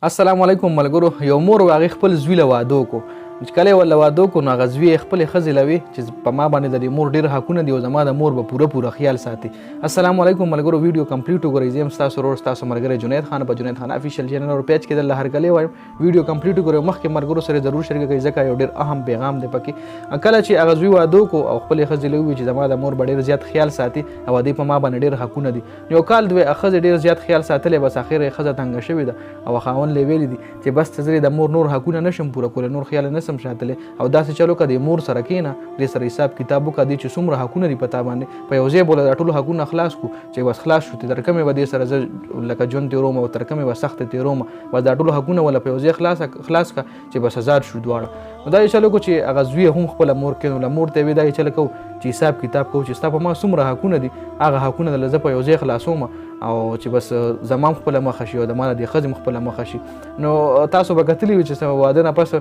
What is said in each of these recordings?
السلام علیکم ملګرو. یو مور او هغې خپل زوی له واده وکړو. چې کله یې ورله واده وکړو نو هغه زوی یې خپلې ښځې له وی چې په ما باندې د دې مور ډېر حقونه دي او زما د مور به پوره خیال ساتي. السلام علیکم ملګرو. ویډیو کمپلیټ وګورئ. زه یم ستاسو ورور ستاسو ملګری جنید خان په جنید خان افیشیل چینل او پیج کې درله هرکلی وایم ویډیو کمپلیټ وګورئ. مخکې ملګرو سره ضرور شریک کړئ ځکه یو ډېر اهم پیغام دی پکې. کله چې هغه زوی واده وکړو او خپلې ښځې له وویل چې زما د مور به ډېر زیات خیال ساتي او د دې په ما باندې ډېر حقونه دي. یو کال دوی ښځې ډېر زیات خیال ساتلی بس اخر یې ښځه تنګه شوې ده او خاوند یې ویلي دي چې بس ته زه د مور نور حقونه نشم پوره کولی، نور خیال نشم ساتلی او داسې چلو که د مور سره کښېنه دې سره حساب کتاب وکړه دې چې څومره حقونه دي په تا باندې په یو ځای بوله دا ټول حقونه خلاص کړو چې بس خلاص شو تر کومې به دې سره زه لکه ژوند تېروم او تر کومې به سخته تېروم بس دا ټول حقونه وله په یو ځای خلاص کړه چې بس ازاد شو دواړه. نو دا یې چل وکړو چې هغه زوی هم خپله مور کښېنوله مور ته یې ویې دا یې چل کوو چې حساب کتاب کوو چې ستا په ما څومره حقونه دي هغه حقونه درله زه په یو ځای خلاصوم او چې بس زما هم خپله مخه شي او د ما د دې ښځې هم خپله مخه شي. نو تاسو به کتلي وي چې واده نه پس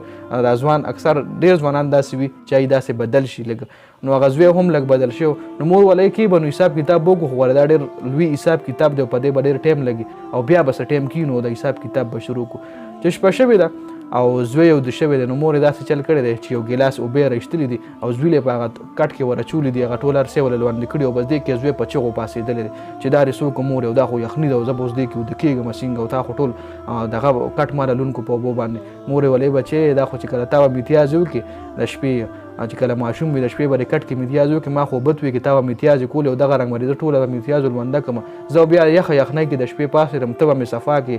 دا ځوان اکثر ډېر ځوانان داسې وي چې هغوی داسې بدل شي لږ نو هغه زوی هم لږ بدل شي نو مور وله یې کښې به نو حساب کتاب وکړو خو دا ډېر لوی حساب کتاب دی او په دې به ډېر ټایم لګي او بیا به څه ټایم کښېنو د حساب کتاب به شروع کړو. چې شپه شوې ده او زوی یې وده شوی دی نو مور یې داسې چل کړی دی چې یو ګیلاس اوبه یې راایستلي دي او زوی یې په هغه کټ کې ور دي هغه ټول هر څه یې ورله لوندې کړي او بس دې کې زوی په چغو پاسېدلی دی چې دا دې څوک مور یو دا خو یخني ده او زه به اوس دې کې وده کېږم څنګه او تا خو ټول دغه کټ ما لونکو په اوبو باندې مور یې ویلی بچې دا خو چې کله تا به میتیاز وکړې د شپې چې کله ماشوم وي د شپې به د کټ کې میتیاز وکړي ما خو بد وي کې تا به میتیازې کولې او دغه رنګ به زه ټوله به میتیاز لونده کړم زه بیا یخه یخنۍ کې د شپې پاڅېدم ته به مې صفا کې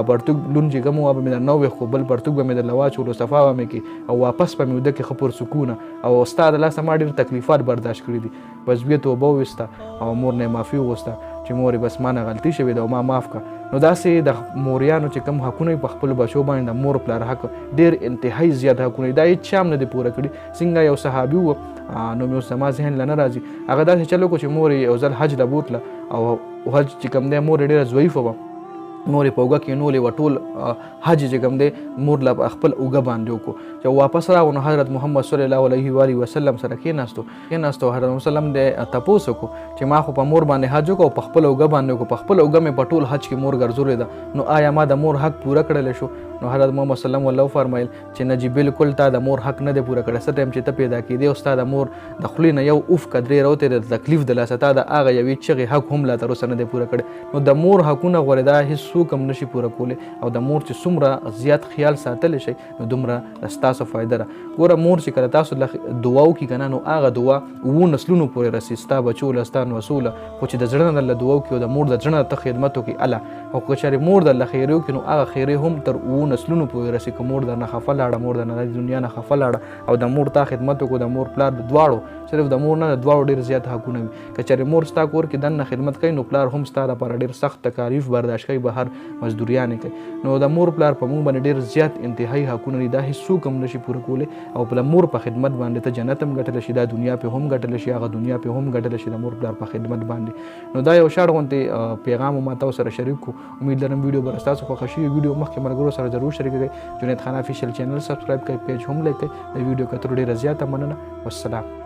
پرتوګ لون چې کوم به مې درنه وویښ بل پرتوګ به مې درله واچولو صفا به مې کړي او واپس به مې وده کې ښه پرسکونه او ستا د لاسه ما ډېر تکلیفات برداشت کړي دي. بس بیا توبه وویسته او مور نه یې معافي وغوښته چې مور بس ما نه غلطي شوې ده او ما معاف کړه. نو داسې د موریانو چې کوم حقونه وي په خپلو بچو باندې د مور پلار حق ډېر انتهایي زیات حقونه دا هېڅ چا هم نه دي پوره کړي. څنګه یو صحابي و نو مې اوس زما ذهن له نه راځي هغه داسې چل وکړو چې مور یې یو ځل حج له بوتله او حج چې کوم دی مور یې ډېره ضعیفه وه مور یې په اوږه کښېنولې وه ټول حج چې کوم دی مور له خپل اوږه باندې وکړو چې واپس راغلو نو حضرت محمد صلی الله علیه و وسلم سره کښېناستو حضرت وسلم دی تپوس وکړو چې ما خو په مور باندې حج وکړو په خپله اوږه باندې وکړو په خپله اوږه مې په ټول حج کې مور ګرځولې ده نو آیا ما د مور حق پوره کړلی شو؟ نو حضرت محمد صلی الله علیه و وفرمیل چې نه جی بالکل تا د مور حق نه دی پوره کړی څه ټایم چې ته پیدا کېدې او ستا د مور د خولې نه یو اوف که درې راوتې د تکلیف د لاسه تا د هغه یوې چغې حق هم لا تر اوسه نه دی پوره کړی. نو د مور حقونه غوړې دا هېڅوک هم نشي پوره کولی او د مور چې څومره زیات خیال ساتلی شئ نو دومره ستاسو فایده ده. ګوره مور چې کله تاسو دعا وکړي که نه نو هغه دعا اووه نسلونو پورې رسي ستا بچو له ستا نوسو له خو چې د زړه نه درله دعا وکړي او د مور د زړه نه ته خدمت وکړي الله او که چېرې مور درله خیرې وکړي نو هغه خیرې هم تر اووه نسلونو پورې رسي که مور درنه خفه لاړه مور درنه د دنیا نه خفه لاړه او د مور تا خدمت وکړو د مور پلار د دواړو صرف د مور نه د دواړو ډېر زیات حقونه وي. که چېرې مور ستا کور کې دننه خدمت کوي نو پلار هم ستا لپاره ډېر سخت تکالیف برداشت کوي بهر مزدوریانې کوي. نو د مور پلار په موږ باندې ډېر زیات انتهایي حقونه دي دا هېڅوک هم نشي پوره کولی او په مور په خدمت باندې ته جنت هم ګټلی شي دا دنیا پې هم ګټلی شي هغه دنیا پې هم ګټلی شي د مور پلار په خدمت باندې. نو دا یو شاړ غوندې پیغام ما تاسو سره شریک کړو. امید لرم ویډیو به ستاسو خوښه شوي ویډیو مخکې ملګرو سره ضرور شریک کړئ. جنید خان افیشیل چینل سبسکرایب کړئ پیج هم لایک کړئ د ویډیو کتلو ډېره زیاته مننه. والسلام.